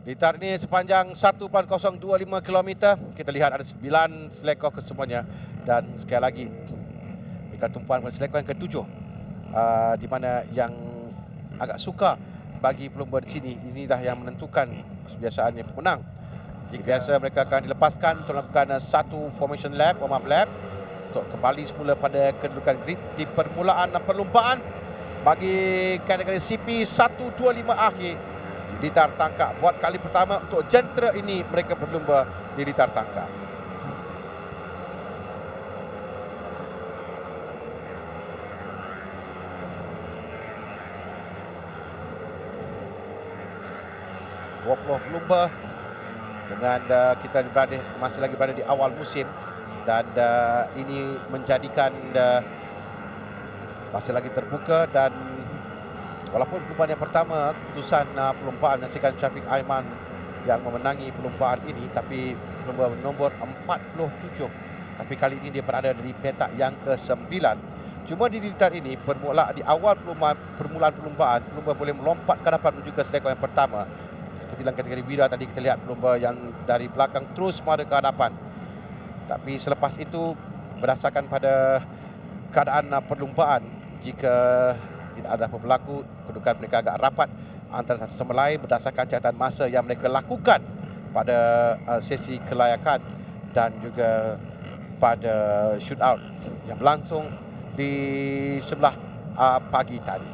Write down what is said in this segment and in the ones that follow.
Litar ini sepanjang 1.025 km. Kita lihat ada 9 selekor kesemuanya. Dan sekali lagi, mereka tumpuan pada selekor yang ke-7, di mana yang agak sukar bagi pelumba di sini. Inilah yang menentukan kebiasaannya pemenang. Jika biasa mereka akan dilepaskan untuk melakukan satu formation lap, warm up lap, untuk kembali semula pada kedudukan grid di permulaan perlumbaan bagi kategori CP 125 akhir. Litar tangkap buat kali pertama untuk jentera ini, mereka berlumba di litar tangkap. Pelumba dengan kita masih lagi berada di awal musim, dan ini menjadikan masih lagi terbuka. Dan walaupun perlumbaan yang pertama, keputusan perlumbaan menyaksikan Syafiq Aiman yang memenangi perlumbaan ini, tapi pelumba nombor 47. Tapi kali ini dia berada di petak yang ke-9. Cuma di litar ini, di awal permulaan perlumbaan, pelumba boleh melompat ke hadapan menuju ke selekor yang pertama. Seperti dalam kategori Wira tadi, kita lihat pelumba yang dari belakang terus mara ke hadapan. Tapi selepas itu, berdasarkan pada keadaan perlumbaan, jika tidak ada apa berlaku, kedudukan mereka agak rapat antara satu sama lain berdasarkan catatan masa yang mereka lakukan pada sesi kelayakan dan juga pada shootout yang berlangsung di sebelah pagi tadi.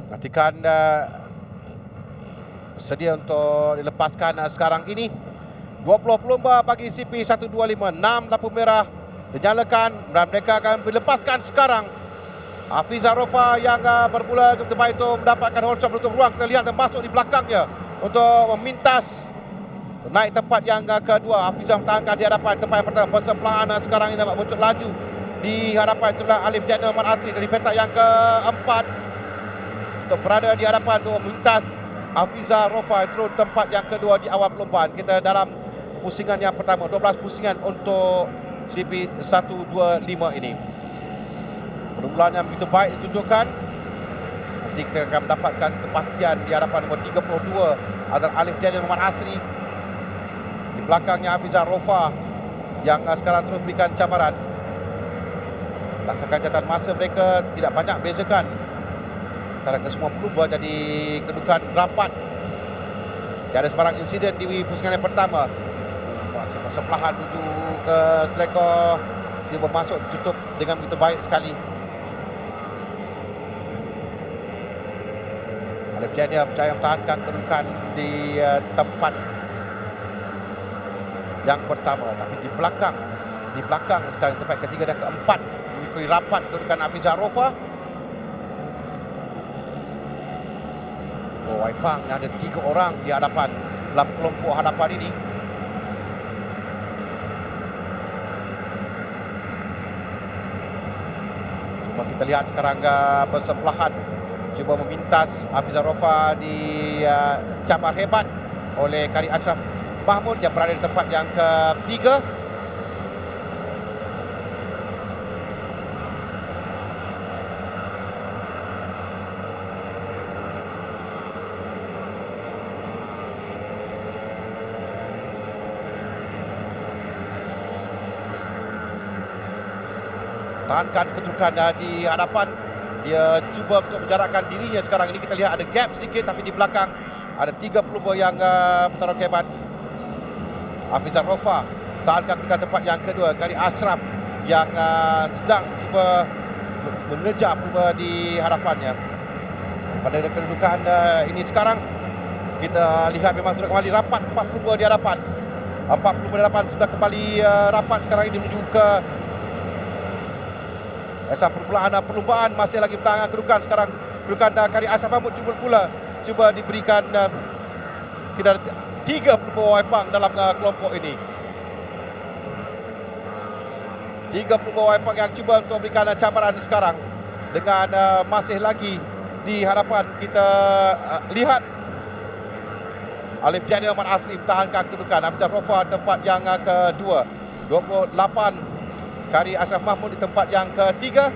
Nantikan sedia untuk dilepaskan sekarang ini. 20 pelumba bagi CP 125, 6 lampu merah dinyalakan dan mereka akan dilepaskan sekarang. Hafizah Rofa yang bermula terbaik itu mendapatkan hold shot menutup ruang. Kita lihat dan masuk di belakangnya untuk memintas naik tempat yang kedua. Hafizah memtahankan di hadapan tempat yang pertama. Persebelahan sekarang ini dapat muncul laju di hadapan itulah Alif Jana Man Asri dari petak yang keempat untuk berada di hadapan untuk memintas Hafizah Rofa turun tempat yang kedua di awal perlombaan. Kita dalam pusingan yang pertama, 12 pusingan untuk CP 125 ini. Permulaan yang begitu baik ditunjukkan. Nanti kita akan mendapatkan kepastian di hadapan nombor 32 adalah Alif Jana Man Asri. Di belakangnya Hafizah Rofa yang sekarang terus memberikan cabaran. Berdasarkan catatan masa mereka tidak banyak bezakan antara kesemua pelumba, jadi kedudukan rapat. Tiada sebarang insiden di pusingan yang pertama. Masih persebelahan menuju ke selekor. Dia bermasuk tutup dengan begitu baik sekali. Alif Jana berjaya memtahankan kedudukan di tempat yang pertama, tapi di belakang sekarang tempat ketiga dan keempat mengikuti rapat kedudukan Hafizah Rofa. Waipang ada 3 orang di hadapan dalam kelompok hadapan ini. Cuma kita lihat sekarang bersebelahan cuba memintas Hafizah Rofa di cabar hebat oleh Kari Ashraf Mahmud yang berada di tempat yang ketiga. Tahankan kedudukan di hadapan. Dia cuba untuk menjarakkan dirinya sekarang ini. Kita lihat ada gap sedikit, tapi di belakang ada 3 pelumba yang bertarung hebat. Hafizah Rofa tahankan kedudukan tempat yang kedua. Kari Ashraf yang sedang cuba mengejar pelumba di hadapannya. Pada kedudukan ini sekarang, kita lihat memang sudah kembali rapat 4 pelumba di hadapan. 4 pelumba di hadapan sudah kembali rapat sekarang ini menuju ke permulaan perlumbaan. Masih lagi bertahan kedudukan sekarang. Kedudukan Kari Ashraf Mahmud cuba diberikan. Kita ada 3 pelumba Waipang dalam kelompok ini. 3 pelumba Waipang yang cuba untuk memberikan cabaran sekarang. Dengan masih lagi di hadapan kita lihat Alif Jana Man Asri memtahankan kedudukan. Hafizah Rofa tempat yang kedua. 28 Kari Ashraf Mahmud di tempat yang ketiga.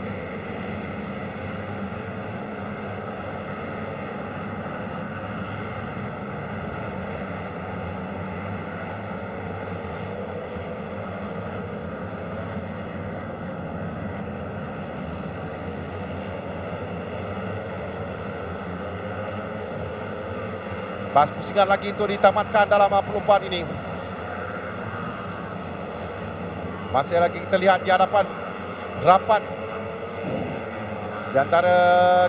pusingan lagi untuk ditamatkan dalam perlombaan ini. Masih lagi kita lihat di hadapan rapat di antara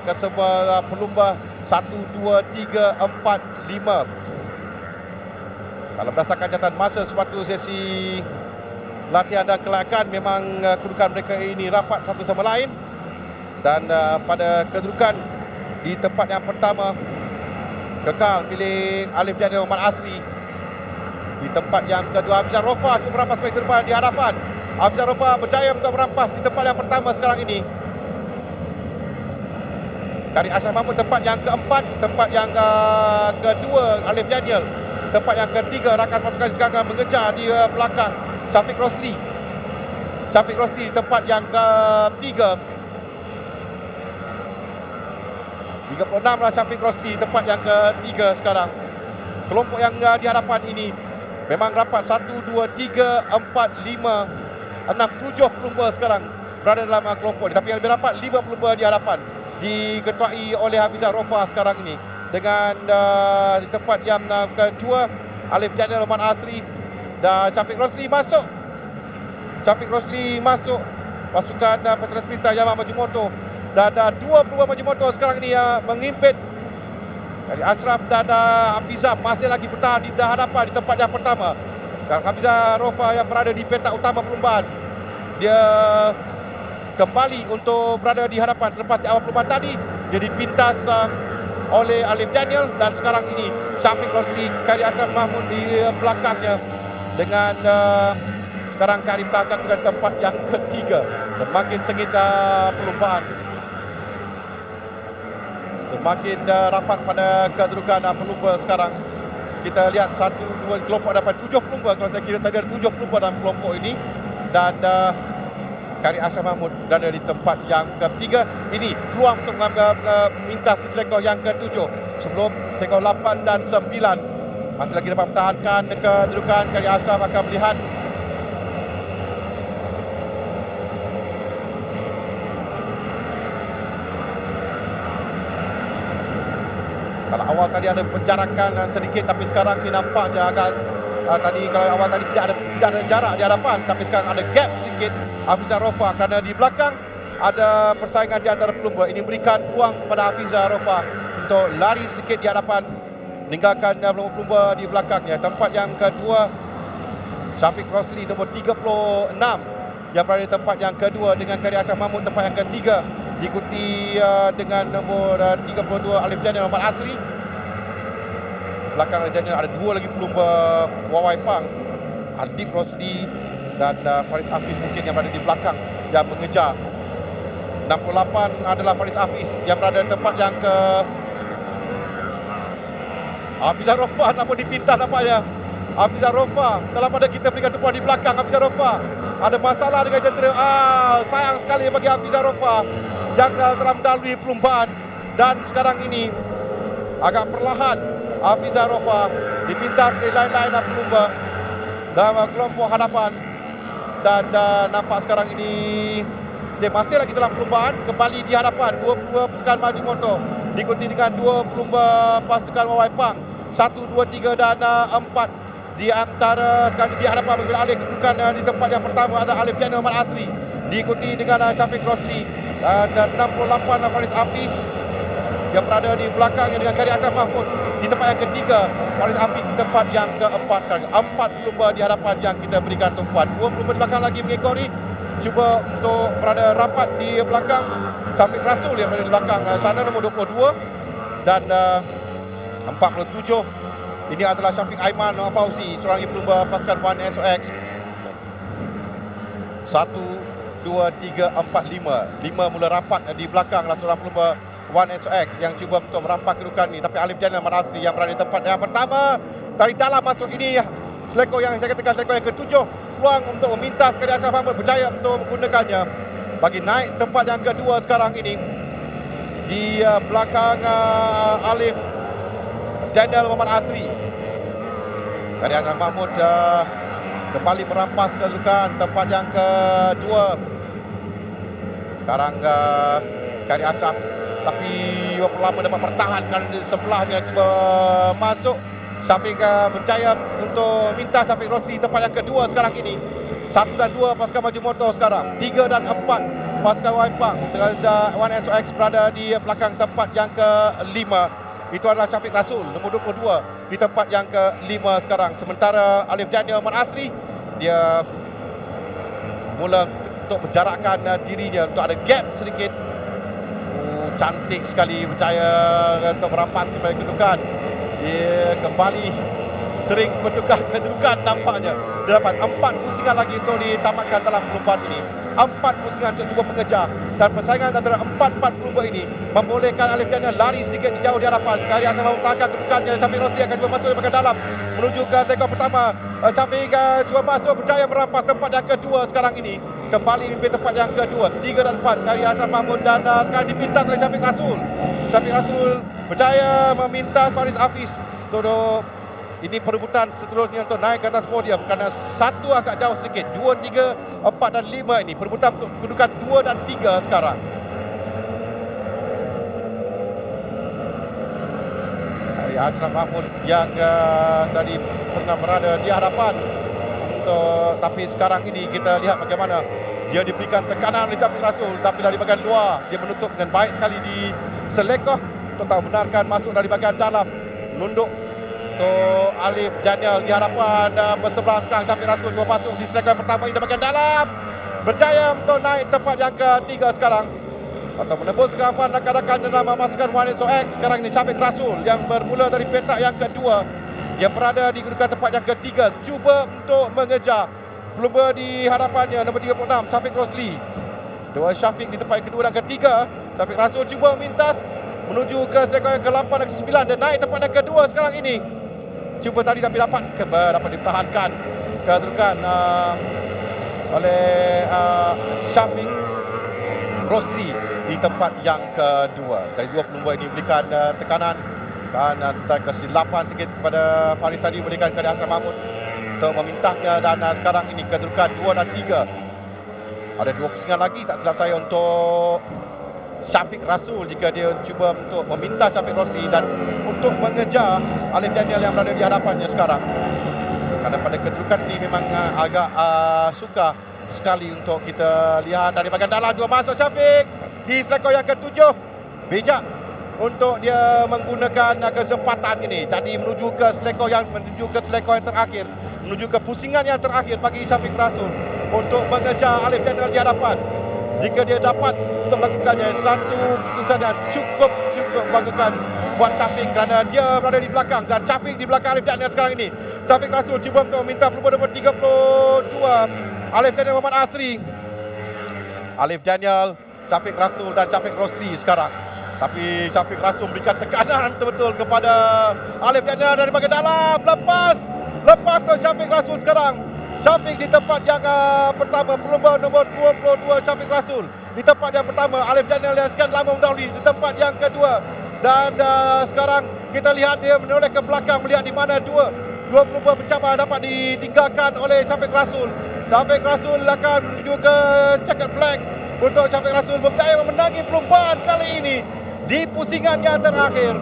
kesemua pelumba 1, 2, 3, 4, 5. Kalau berdasarkan catatan masa sepatu sesi latihan dan kelayakan, memang kedudukan mereka ini rapat satu sama lain. Dan pada kedudukan di tempat yang pertama kekal milik Alif Daniel Muhammad Asri. Di tempat yang kedua Hafizah Rofa cuba merampas meter depan di hadapan. Hafizah Rofa berjaya untuk merampas di tempat yang pertama sekarang ini. Karim Ashraf Mahmud tempat yang keempat, tempat yang kedua Alif Daniel, tempat yang ketiga rakan pasukan sekarang mengejar di belakang Syafiq Rosli. Syafiq Rosli di tempat yang ketiga. 36 lah Syafiq Rosli tempat yang ketiga sekarang. Kelompok yang di hadapan ini memang rapat 1, 2, 3, 4, 5, 6, 7 pelumba sekarang berada dalam kelompok ini. Tapi yang lebih rapat 5 pelumba di hadapan, diketuai oleh Hafizah Rofa sekarang ini. Dengan di tempat yang kedua Alif Daniel Muhammad Asri dan Syafiq Rosli masuk. Syafiq Rosli masuk pasukan Petronas Sprinter Yamaha Majimoto. Dan ada 2 pelumba Majimoto sekarang ini yang mengimpit. Dari Ashraf dan Hafizah masih lagi bertahan di hadapan di tempat yang pertama. Sekarang Hafizah Rofa yang berada di petak utama perlombaan. Dia kembali untuk berada di hadapan selepas di awal perlombaan tadi. Dia dipintas oleh Alif Daniel dan sekarang ini Syafiq Rosli, Karim Ashraf Mahmud di belakangnya. Dengan sekarang Karim Tagak di tempat yang ketiga. Semakin sengit perlombaan. Semakin rapat pada kedudukan pelumba sekarang. Kita lihat 1, 2 kelompok dapat 7 pelumba. Kalau saya kira tadi ada 7 pelumba dalam kelompok ini. Dan Karim Ashraf Mahmud berada di tempat yang ketiga. Ini peluang untuk memintas di selekor yang ke-7 sebelum selekor 8 dan 9. Masih lagi dapat mempertahankan kedudukan. Karim Ashraf akan melihat kalau awal tadi ada penjarakan sedikit, tapi sekarang ini nampak dia agak tadi kalau awal tadi tidak ada jarak di hadapan, tapi sekarang ada gap sedikit Hafizah Rofa kerana di belakang ada persaingan di antara pelumba. Ini memberikan peluang kepada Hafizah Rofa untuk lari sedikit di hadapan, meninggalkan pelumba di belakangnya. Tempat yang kedua Syafiq Rosli nombor 36 yang berada di tempat yang kedua dengan Karim Ashraf Mahmud tempat yang ketiga, diikuti dengan nombor 32 Alif Daniel Muhammad Asri. Belakang Alif Daniel ada 2 lagi pelumba Wawai Pang, Adib Rosli dan Faris Hafiz mungkin yang berada di belakang yang mengejar. 68 adalah Faris Hafiz yang berada di tempat yang ke Hafizah Rofa namun dipintas nampaknya. Hafizah Rofa dalam pada kita berikan tumpuan di belakang. Hafizah Rofa ada masalah dengan jentera. Sayang sekali bagi Hafizah Rofa yang telah mendalui perlombaan. Dan sekarang ini agak perlahan Hafizah Rofa dipintas dari lain-lain pelumba dalam kelompok hadapan. Dan nampak sekarang ini dia masih lagi dalam perlombaan. Kembali di hadapan 2 pelumba pasukan Majimoto diikuti dengan 2 pelumba pasukan Wawai Pang. 1, 2, 3 dan 4. Di antara sekali di hadapan mengambil alih kedudukan di tempat yang pertama ada Alif Daniel Muhammad Asri, diikuti dengan Syafiq Rosli dan 68 Faris Hafiz yang berada di belakangnya dengan Karim Ashraf Mahmud di tempat yang ketiga. Faris Hafiz di tempat yang keempat sekarang. 4 pelumba di hadapan yang kita berikan tumpuan. 2 pelumba di belakang lagi mengekori, cuba untuk berada rapat di belakang. Syafiq Rasul yang berada di belakang sana nombor 22 dan 47. Ini adalah Syafiq Aiman Fauzi, seorang pelumba pasukan 1SOX. 1, 2, 3, 4, 5. 5 mula rapat di belakang seorang pelumba 1SOX yang cuba untuk merampas kedudukan ini. Tapi Alif Daniel Muhammad Asri yang berada di tempat yang pertama. Dari dalam masuk ini selekor yang saya katakan selekor yang ke-7. Peluang untuk memintas Karim Ashraf Mahmud berjaya untuk menggunakannya bagi naik tempat yang kedua sekarang ini. Di belakang Alif Daniel Muhammad Asri. Karim Ashraf Mahmud kembali merampas kedudukan tempat yang kedua. Sekarang Karim Ashraf tapi berapa lama dapat pertahankan di sebelahnya, cuba masuk. Syafiq berjaya untuk minta Syafiq Rosli tempat yang kedua sekarang ini. 1 dan 2 pasukan Maju Motor sekarang. 3 dan 4 pasukan Waipang. One SOX berada di belakang tempat yang ke-5. Itu adalah Syafiq Rasul nombor 22 di tempat yang ke-5 sekarang. Sementara Alif Daniel Muhammad Asri, dia mula untuk menjarakkan dirinya untuk ada gap sedikit. Cantik sekali, berjaya untuk merampas kembali kedudukan. Dia kembali sering bertukar kedudukan nampaknya. Dia dapat 4 pusingan lagi untuk ditamatkan dalam perlumbaan ini. 4 pusingan untuk cuba mengejar, dan persaingan antara 4 pelumba ini membolehkan Alif Daniel lari sedikit di jauh di hadapan. Kari Asal mempertahankan kedudukannya. Syafiq Rosli akan cuba masuk di bahagian dalam menuju ke sektor pertama. Syafiq cuba masuk, berjaya merampas tempat yang kedua sekarang ini. Kembali memimpin tempat yang kedua. 3 dan 4 Kari Asal Mahmud, dan sekarang dipintas oleh Syafiq Rasul. Syafiq Rasul berjaya memintas Faris Hafiz untuk ini perebutan seterusnya untuk naik ke atas podium, kerana 1 agak jauh sedikit. 2, 3, 4 dan 5 ini perebutan untuk kedudukan 2 dan 3 sekarang. Kari Asal Mahmud yang tadi pernah berada di hadapan tapi sekarang ini kita lihat bagaimana dia diberikan tekanan oleh Syafiq Rasul, tapi dari bahagian luar dia menutup dengan baik sekali di selekoh. Total benarkan masuk dari bahagian dalam, menunduk untuk Alif Daniel di hadapan berseberangan sekarang. Syafiq Rasul cuba masuk di selekoh yang pertama ini di bahagian dalam, berjaya untuk naik tempat yang ke-3 sekarang, atau menembus kehamparan rakan-rakan dalam pasukan One SOX. Sekarang ini Syafiq Rasul yang bermula dari petak yang kedua, yang berada di kedudukan tempat yang ke-3, cuba untuk mengejar pelumba di hadapannya nombor 36 Syafiq Rosli. Dua Syafiq di tempat yang kedua dan ketiga. Syafiq Rasul cuba memintas menuju ke sektor yang ke-8 dan ke-9 dan naik tempat yang kedua sekarang ini. Cuba tadi tapi dapat dipertahankan kedudukan oleh Syafiq Rosli di tempat yang kedua. Dari dua pelumba ini berikan tekanan, dan sementara kesilapan sedikit kepada Faris tadi memberikan Kari Asal Mahmud untuk memintasnya, dan sekarang ini kedudukan 2 dan 3. Ada 2 pusingan lagi tak silap saya untuk Syafiq Rasul jika dia cuba untuk memintas Syafiq Rosli dan untuk mengejar Alif Daniel yang berada di hadapannya sekarang. Kerana pada kedudukan ini memang agak sukar sekali untuk kita lihat. Dari bahagian dalam juga masuk Syafiq di selekoh yang ke-7. Bijak untuk dia menggunakan kesempatan ini. Tadi menuju ke selekoh yang terakhir, menuju ke pusingan yang terakhir bagi Syafiq Rasul untuk mengejar Alif Daniel di hadapan. Jika dia dapat untuk melakukannya, satu keputusan yang cukup membanggakan buat Syafiq, kerana dia berada di belakang, dan Syafiq di belakang Alif Daniel sekarang ini. Syafiq Rasul cuba untuk minta pelumba nombor 32 Alif Daniel Muhammad Asri. Alif Daniel, Syafiq Rasul dan Syafiq Rosli sekarang. Tapi Syafiq Rasul memberikan tekanan betul-betul kepada Alif Daniel dari bahagian dalam. Lepas tu Syafiq Rasul sekarang. Syafiq di tempat yang pertama, pelumba nombor 22 Syafiq Rasul di tempat yang pertama. Alif Daniel yang sekian lama mendahului di tempat yang kedua. Dan sekarang kita lihat dia menoleh ke belakang, melihat di mana dua pelumba pencabar dapat ditinggalkan oleh Syafiq Rasul. Syafiq Rasul akan menuju ke checkered flag untuk Syafiq Rasul berjaya memenangi perlumbaan kali ini di pusingan yang terakhir.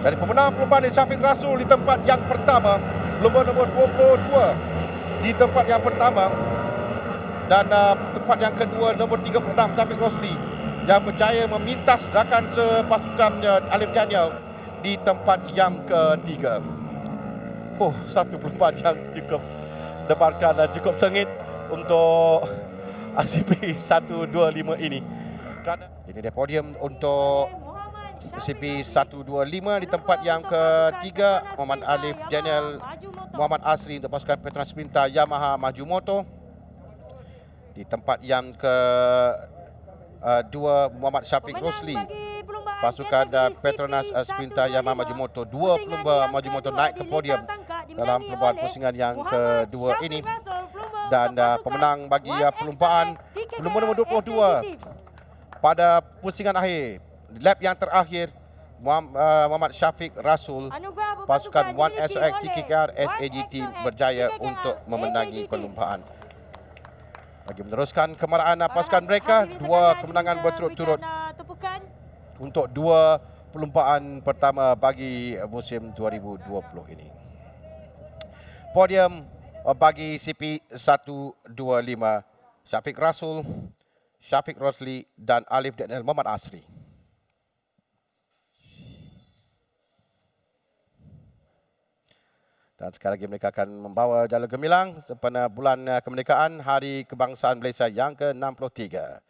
Dari pemenang perlumbaan Syafiq Rasul di tempat yang pertama, pelumba nombor 22 di tempat yang pertama, dan tempat yang kedua nombor 36 Syafiq Rosli yang berjaya memintas rakan sepasukannya Alif Daniel di tempat yang ketiga. Satu perlumbaan yang cukup debarkan dan cukup sengit untuk CP 125 ini. Ini dia podium untuk CP 125 di tempat yang ketiga. Muhammad Alif Daniel Muhammad Asri untuk pasukan Petronas Sprinter Yamaha Maju Moto. Di tempat yang kedua Muhammad Syafiq Rosli, pasukan Petronas Sprinter Yamaha Maju Moto. Dua pelumba Maju Moto naik ke podium dalam perlumbaan pusingan yang kedua ini. Dan pemenang bagi perlumbaan pelumba nombor 22 pada pusingan akhir, lap yang terakhir, Muhammad Syafiq Rasul, pasukan 1SX TKKR SAGT berjaya untuk memenangi perlumbaan. Bagi meneruskan kemarahan pasukan mereka, dua kemenangan berturut-turut untuk dua perlumbaan pertama bagi musim 2020 ini. Podium bagi CP 125, Syafiq Rasul, Syafiq Rosli dan Alif Daniel Muhammad Asri. Dan sekali lagi mereka akan membawa jala gemilang sempena bulan kemerdekaan Hari Kebangsaan Malaysia yang ke-63.